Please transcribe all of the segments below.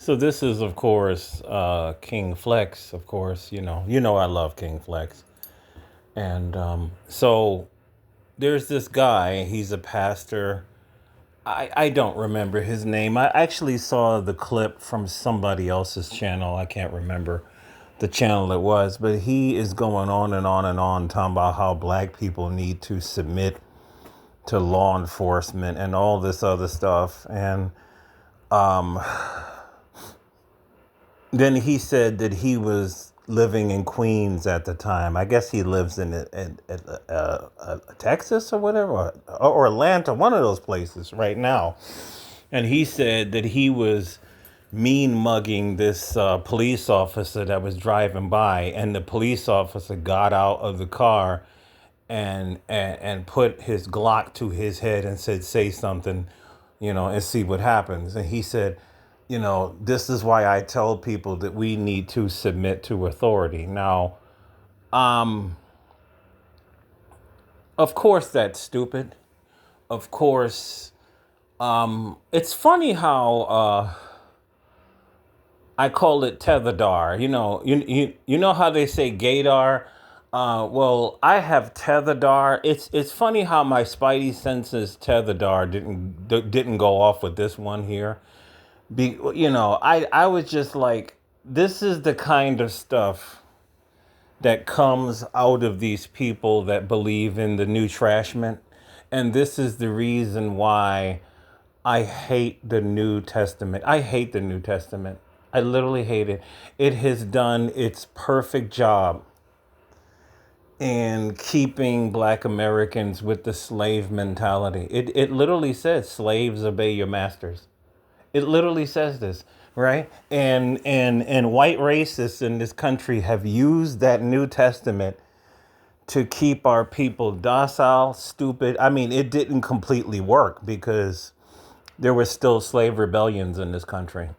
So this is, of course, King Flex. Of course, you know I love King Flex, and so there's this guy. He's a pastor. I don't remember his name. I actually saw the clip from somebody else's channel. I can't remember the channel it was, but he is going on and on and on talking about how black people need to submit to law enforcement and all this other stuff. And then he said that he was living in Queens at the time. I guess he lives in Texas or whatever, or Atlanta, one of those places right now. And he said that he was mean mugging this police officer that was driving by, and the police officer got out of the car and put his Glock to his head and said, "Say something, and see what happens." And he said, this is why I tell people that we need to submit to authority. Now, of course, that's stupid. Of course, it's funny how I call it tetherdar. You know how they say gaydar. Well, I have tetherdar. It's funny how my spidey senses tetherdar didn't go off with this one here. I was just like, this is the kind of stuff that comes out of these people that believe in the new trashment. And this is the reason why I hate the New Testament. I hate the New Testament. I literally hate it. It has done its perfect job in keeping black Americans with the slave mentality. It literally says slaves obey your masters. It literally says this, right? And white racists in this country have used that New Testament to keep our people docile, stupid. I mean, it didn't completely work because there were still slave rebellions in this country.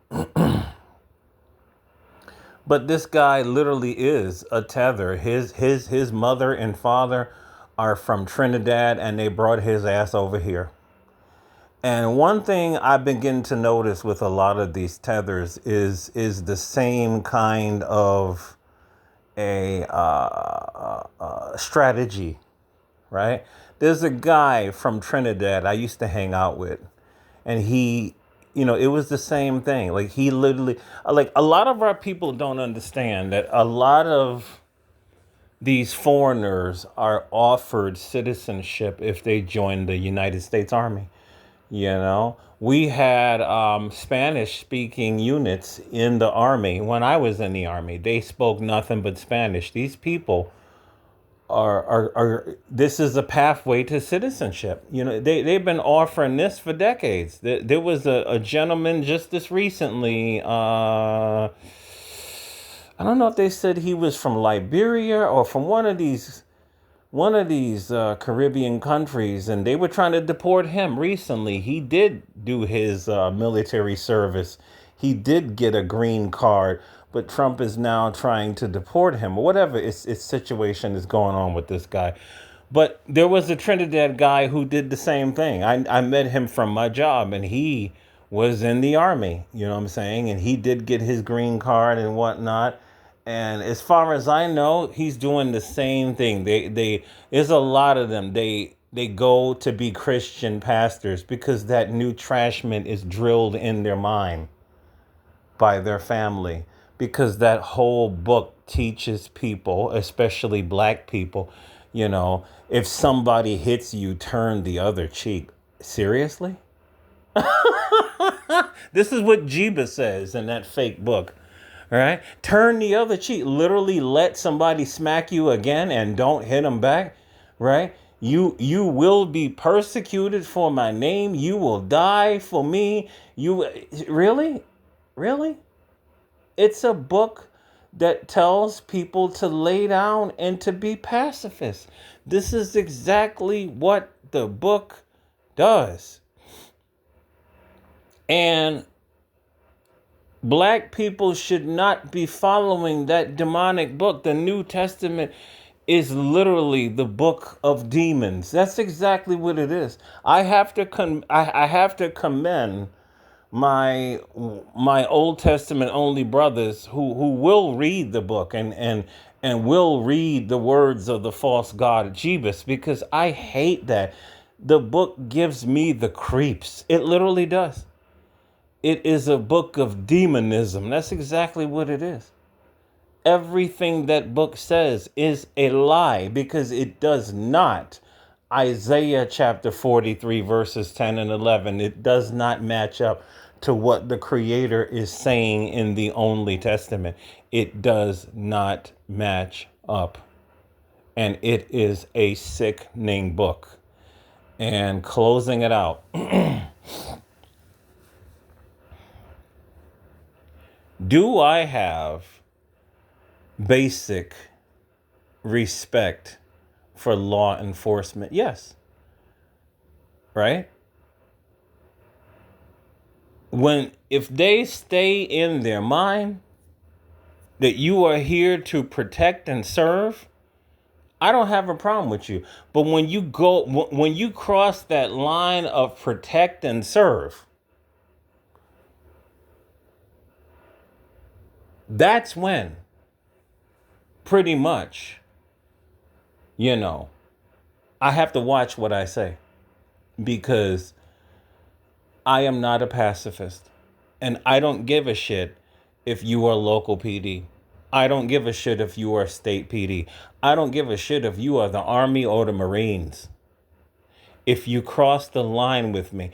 But this guy literally is a tether. His mother and father are from Trinidad, and they brought his ass over here. And one thing I've been getting to notice with a lot of these tethers is the same kind of a strategy, right? There's a guy from Trinidad I used to hang out with, and it was the same thing. Like he literally, like a lot of our people don't understand that a lot of these foreigners are offered citizenship if they join the United States Army. We had Spanish speaking units in the Army when I was in the Army. They spoke nothing but Spanish. These people are this is a pathway to citizenship. They've been offering this for decades. There was a gentleman just this recently. I don't know if they said he was from Liberia or from one of these Caribbean countries, and they were trying to deport him recently. He did do his military service. He did get a green card, but Trump is now trying to deport him. Whatever its situation is going on with this guy. But there was a Trinidad guy who did the same thing. I met him from my job, and he was in the army. You know what I'm saying? And he did get his green card and whatnot. And as far as I know, he's doing the same thing. They there's a lot of them. They go to be Christian pastors because that new trashment is drilled in their mind by their family. Because that whole book teaches people, especially black people, if somebody hits you, turn the other cheek. Seriously? This is what Jeeba says in that fake book. All right. Turn the other cheek. Literally let somebody smack you again and don't hit them back. Right. You will be persecuted for my name. You will die for me. You really? Really? It's a book that tells people to lay down and to be pacifists. This is exactly what the book does. And black people should not be following that demonic book. The New Testament is literally the book of demons. That's exactly what it is. I have to commend my Old Testament only brothers who will read the book and will read the words of the false god Jebus, because I hate that. The book gives me the creeps. It literally does. It is a book of demonism. That's exactly what it is. Everything that book says is a lie, because it does not. Isaiah chapter 43, verses 10 and 11, it does not match up to what the Creator is saying in the only Testament. It does not match up. And it is a sickening book. And closing it out, do I have basic respect for law enforcement? Yes. Right? If they stay in their mind that you are here to protect and serve, I don't have a problem with you. But when you cross that line of protect and serve, that's when pretty much, I have to watch what I say, because I am not a pacifist, and I don't give a shit if you are local PD. I don't give a shit if you are state PD. I don't give a shit if you are the Army or the Marines. If you cross the line with me,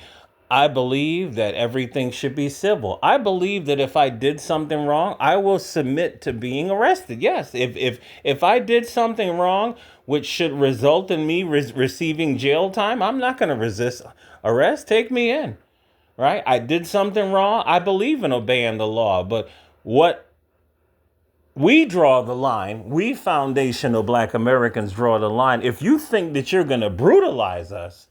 I believe that everything should be civil. I believe that if I did something wrong, I will submit to being arrested. Yes, if I did something wrong, which should result in me receiving jail time, I'm not going to resist arrest. Take me in, right? I did something wrong. I believe in obeying the law, but what we draw the line, we foundational Black Americans draw the line. If you think that you're going to brutalize us,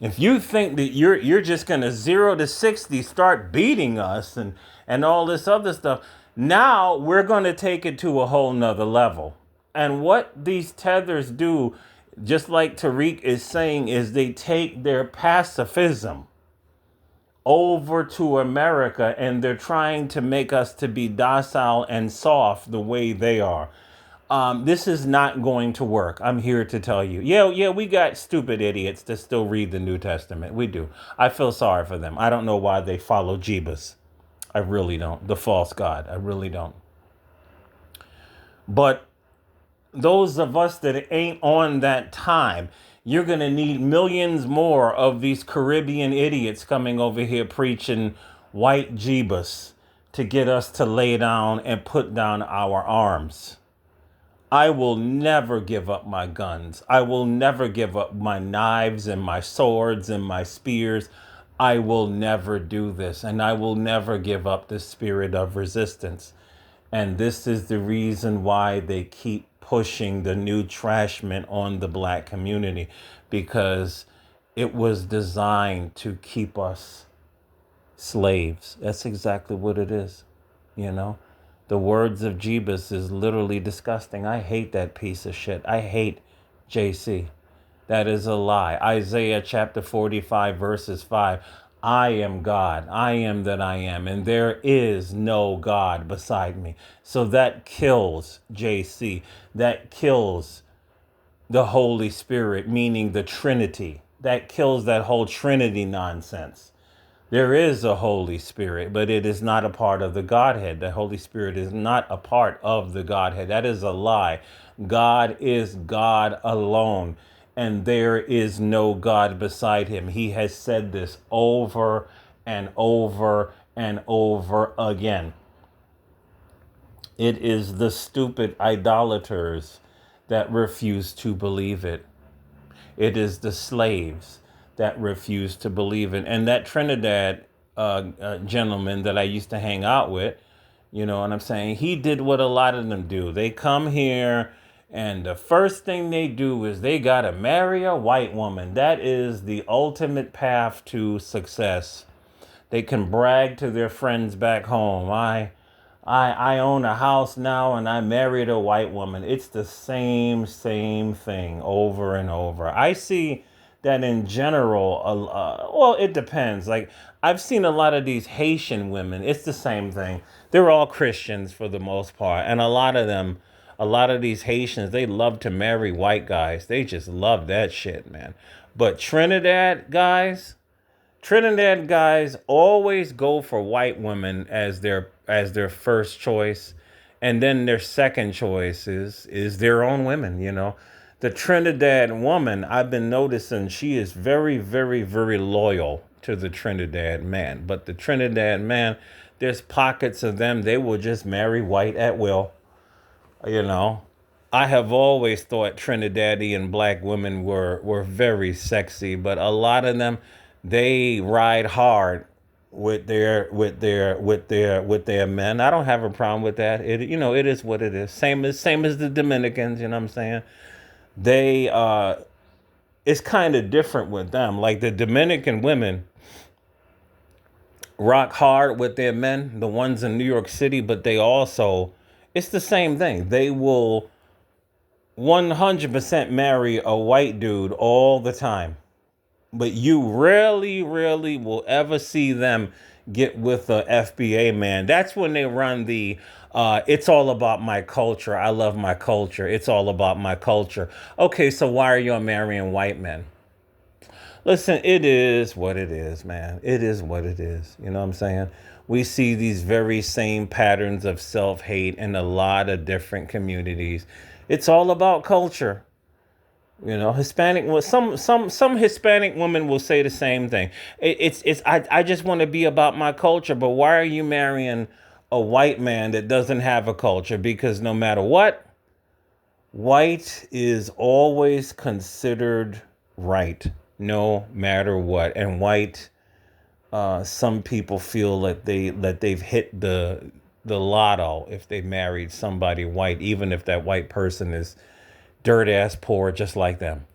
if you think that you're just gonna 0 to 60 start beating us and all this other stuff, now we're gonna take it to a whole nother level. And what these tethers do, just like Tariq is saying, is they take their pacifism over to America, and they're trying to make us to be docile and soft the way they are. This is not going to work. I'm here to tell you. Yeah, we got stupid idiots that still read the New Testament. We do. I feel sorry for them. I don't know why they follow Jebus. I really don't. The false god. I really don't. But those of us that ain't on that time, you're going to need millions more of these Caribbean idiots coming over here preaching white Jebus to get us to lay down and put down our arms. I will never give up my guns. I will never give up my knives and my swords and my spears. I will never do this. And I will never give up the spirit of resistance. And this is the reason why they keep pushing the new trashment on the Black community, because it was designed to keep us slaves. That's exactly what it is, The words of Jebus is literally disgusting. I hate that piece of shit. I hate JC. That is a lie. Isaiah chapter 45, verses 5. I am God. I am that I am. And there is no God beside me. So that kills JC. That kills the Holy Spirit, meaning the Trinity. That kills that whole Trinity nonsense. There is a Holy Spirit, but it is not a part of the Godhead. The Holy Spirit is not a part of the Godhead. That is a lie. God is God alone, and there is no God beside him. He has said this over and over and over again. It is the stupid idolaters that refuse to believe it. It is the slaves that refuse to believe it. And that Trinidad gentleman that I used to hang out with, you know what I'm saying? He did what a lot of them do. They come here, and the first thing they do is they got to marry a white woman. That is the ultimate path to success. They can brag to their friends back home. I own a house now and I married a white woman. It's the same thing over and over. I see that in general, well, it depends. Like, I've seen a lot of these Haitian women. It's the same thing. They're all Christians for the most part, and a lot of them, a lot of these Haitians, they love to marry white guys. They just love that shit, man. But Trinidad guys always go for white women as their first choice, and then their second choice is their own women. The Trinidad woman, I've been noticing, she is very, very, very loyal to the Trinidad man. But the Trinidad man, there's pockets of them, they will just marry white at will. You know, I have always thought Trinidadian black women were very sexy, but a lot of them, they ride hard with their men. I don't have a problem with that. It is what it is. Same as the Dominicans. You know what I'm saying? They It's kind of different with them. Like the Dominican women rock hard with their men, the ones in New York City, but they also, it's the same thing. They will 100% marry a white dude all the time. But you rarely, rarely will ever see them get with a FBA man. That's when they run the it's all about my culture. I love my culture. It's all about my culture. Okay, so why are you marrying white men? Listen, it is what it is, man. It is what it is. You know what I'm saying? We see these very same patterns of self hate in a lot of different communities. It's all about culture. Hispanic. Well, some Hispanic women will say the same thing. I just want to be about my culture. But why are you marrying a white man that doesn't have a culture? Because no matter what, white is always considered right, no matter what. And white, some people feel that they've hit the lotto if they married somebody white, even if that white person is dirt ass poor, just like them.